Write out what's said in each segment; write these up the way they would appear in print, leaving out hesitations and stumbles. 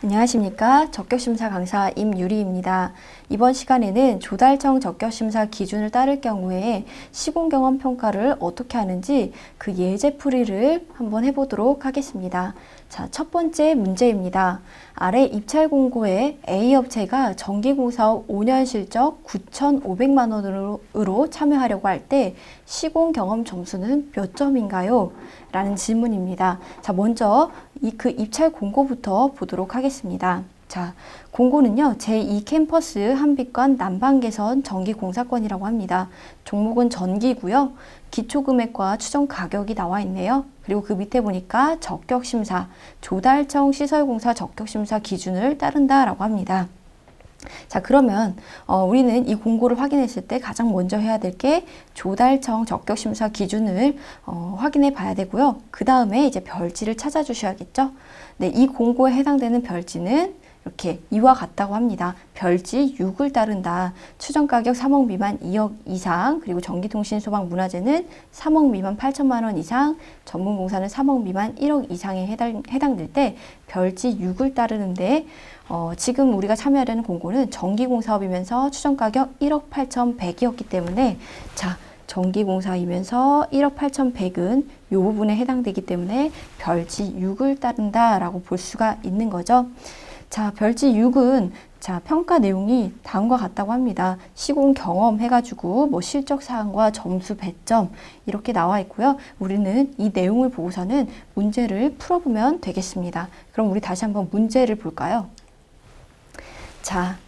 안녕하십니까. 적격심사 강사 임유리입니다. 이번 시간에는 조달청 적격심사 기준을 따를 경우에 시공경험 평가를 어떻게 하는지 그 예제풀이를 한번 해보도록 하겠습니다. 자, 첫 번째 문제입니다. 아래 입찰 공고에 A업체가 전기공사업 5년 실적 9,500만 원으로 참여하려고 할 때 시공경험 점수는 몇 점인가요? 라는 질문입니다. 자, 먼저 그 입찰 공고부터 보도록 하겠습니다. 자, 공고는요, 제2 캠퍼스 한빛관 난방개선 전기공사건이라고 합니다. 종목은 전기고요. 기초금액과 추정 가격이 나와 있네요. 그리고 그 밑에 보니까 적격심사, 조달청 시설공사 적격심사 기준을 따른다라고 합니다. 자, 그러면 우리는 이 공고를 확인했을 때 가장 먼저 해야 될 게 조달청 적격심사 기준을 확인해 봐야 되고요. 그 다음에 이제 별지를 찾아주셔야겠죠. 네, 이 공고에 해당되는 별지는 이렇게 이와 같다고 합니다. 별지 6을 따른다. 추정가격 3억 미만 2억 이상, 그리고 전기통신 소방 문화재는 3억 미만 8천만 원 이상, 전문공사는 3억 미만 1억 이상에 해당될 때 별지 6을 따르는데 지금 우리가 참여하려는 공고는 전기공사업이면서 추정가격 1억 8,100이었기 때문에 자, 전기공사이면서 1억 8,100은 이 부분에 해당되기 때문에 별지 6을 따른다라고 볼 수가 있는 거죠. 자, 별지 6은 자, 평가 내용이 다음과 같다고 합니다. 시공 경험 해가지고 뭐 실적 사항과 점수 배점 이렇게 나와 있고요. 우리는 이 내용을 보고서는 문제를 풀어보면 되겠습니다. 그럼 우리 다시 한번 문제를 볼까요? 자,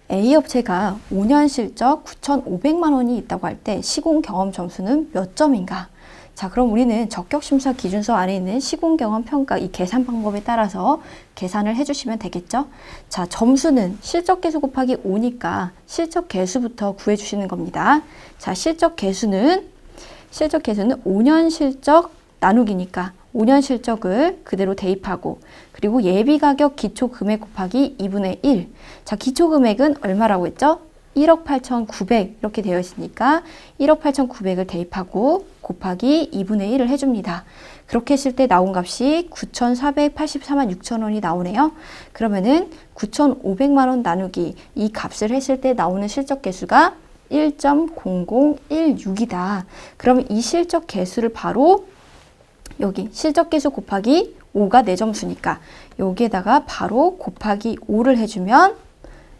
A업체가 5년 실적 9,500만 원이 있다고 할 때 시공 경험 점수는 몇 점인가? 자, 그럼 우리는 적격심사 기준서 안에 있는 시공경험 평가 이 계산 방법에 따라서 계산을 해주시면 되겠죠? 자, 점수는 실적 개수 곱하기 5니까 실적 개수부터 구해주시는 겁니다. 자, 실적 개수는 5년 실적 나누기니까 5년 실적을 그대로 대입하고 그리고 예비가격 기초금액 곱하기 2분의 1. 자, 기초금액은 얼마라고 했죠? 1억 8,900 이렇게 되어 있으니까 1억 8,900을 대입하고 곱하기 2분의 1을 해줍니다. 그렇게 했을 때 나온 값이 9,484만 6천 원이 나오네요. 그러면은 9,500만 원 나누기 이 값을 했을 때 나오는 실적 개수가 1.0016이다. 그러면 이 실적 개수를 바로 여기 실적 개수 곱하기 5가 내 점수니까 여기에다가 바로 곱하기 5를 해주면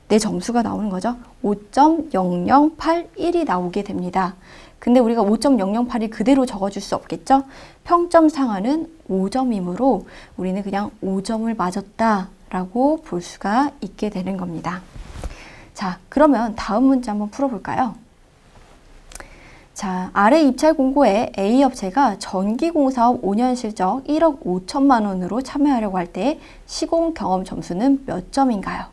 내 점수가 나오는 거죠. 5.0081이 나오게 됩니다. 근데 우리가 5.008이 그대로 적어줄 수 없겠죠? 평점 상한은 5점이므로 우리는 그냥 5점을 맞았다라고 볼 수가 있게 되는 겁니다. 자, 그러면 다음 문제 한번 풀어볼까요? 자, 아래 입찰 공고에 A업체가 전기공사업 5년 실적 1억 5천만 원으로 참여하려고 할 때 시공 경험 점수는 몇 점인가요?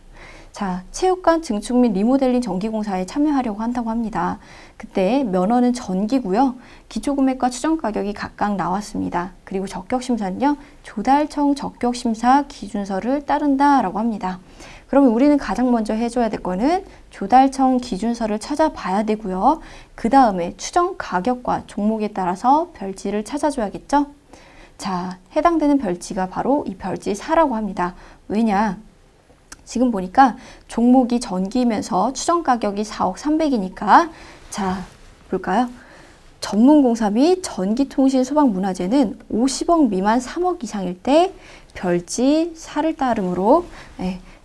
자, 체육관 증축 및 리모델링 전기공사에 참여하려고 한다고 합니다. 그때 면허는 전기고요. 기초금액과 추정가격이 각각 나왔습니다. 그리고 적격심사는요. 조달청 적격심사 기준서를 따른다라고 합니다. 그러면 우리는 가장 먼저 해줘야 될 거는 조달청 기준서를 찾아봐야 되고요. 그 다음에 추정가격과 종목에 따라서 별지를 찾아줘야겠죠. 자, 해당되는 별지가 바로 이 별지 4라고 합니다. 왜냐? 지금 보니까 종목이 전기면서 추정 가격이 4억 300이니까 자, 볼까요? 전문공사 및 전기통신 소방문화재는 50억 미만 3억 이상일 때 별지 4를 따르므로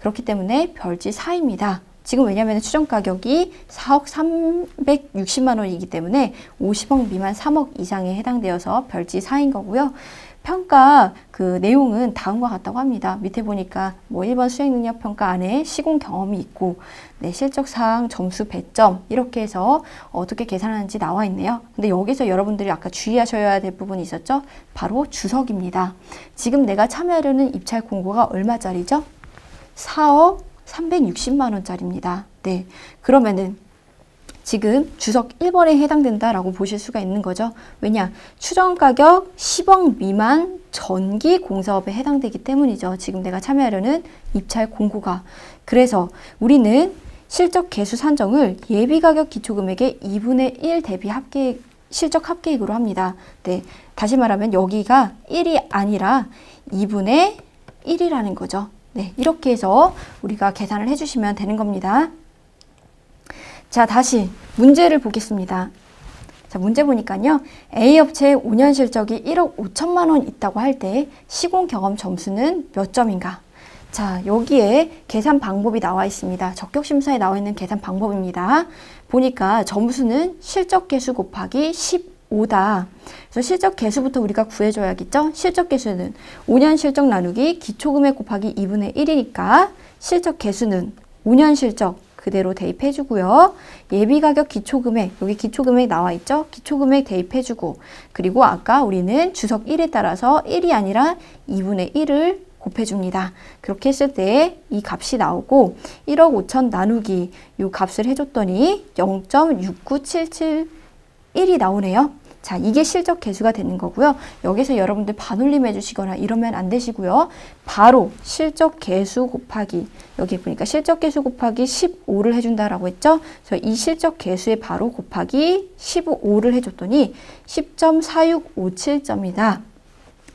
그렇기 때문에 별지 4입니다. 지금 왜냐하면 추정 가격이 4억 360만 원이기 때문에 50억 미만 3억 이상에 해당되어서 별지 4인 거고요. 평가 그 내용은 다음과 같다고 합니다. 밑에 보니까 뭐 1번 수행능력 평가 안에 시공 경험이 있고 실적 사항, 점수, 배점 이렇게 해서 어떻게 계산하는지 나와 있네요. 근데 여기서 여러분들이 아까 주의하셔야 될 부분이 있었죠? 바로 주석입니다. 지금 내가 참여하려는 입찰 공고가 얼마짜리죠? 4억 360만 원짜리입니다. 네, 그러면은 지금 주석 1번에 해당된다라고 보실 수가 있는 거죠. 왜냐? 추정가격 10억 미만 전기공사업에 해당되기 때문이죠. 지금 내가 참여하려는 입찰 공고가. 그래서 우리는 실적 개수 산정을 예비가격 기초금액의 2분의 1 대비 실적 합계액으로 합니다. 네, 다시 말하면 여기가 1이 아니라 2분의 1이라는 거죠. 네, 이렇게 해서 우리가 계산을 해주시면 되는 겁니다. 자, 다시 문제를 보겠습니다. 자, 문제 보니까요. A업체의 5년 실적이 1억 5천만 원 있다고 할 때 시공 경험 점수는 몇 점인가? 자, 여기에 계산 방법이 나와 있습니다. 적격심사에 나와 있는 계산 방법입니다. 보니까 점수는 실적 개수 곱하기 15다. 그래서 실적 개수부터 우리가 구해줘야겠죠? 실적 개수는 5년 실적 나누기 기초금액 곱하기 2분의 1이니까 실적 개수는 5년 실적 그대로 대입해주고요. 예비가격 기초금액, 여기 기초금액 나와 있죠? 기초금액 대입해주고, 그리고 아까 우리는 주석 1에 따라서 1이 아니라 2분의 1을 곱해줍니다. 그렇게 했을 때 이 값이 나오고 1억 5천 나누기 이 값을 해줬더니 0.69771이 나오네요. 자, 이게 실적 개수가 되는 거고요. 여기서 여러분들 반올림 해주시거나 이러면 안 되시고요. 바로 실적 개수 곱하기, 여기 보니까 실적 개수 곱하기 15를 해준다라고 했죠. 그래서 이 실적 개수에 바로 곱하기 15를 해줬더니 10.4657점이다.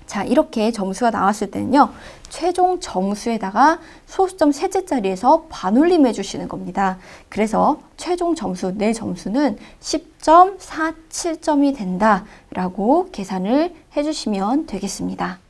자, 이렇게 점수가 나왔을 때는요, 최종 점수에다가 소수점 셋째 자리에서 반올림 해주시는 겁니다. 그래서 최종 점수, 내 점수는 10.47점이 된다라고 계산을 해주시면 되겠습니다.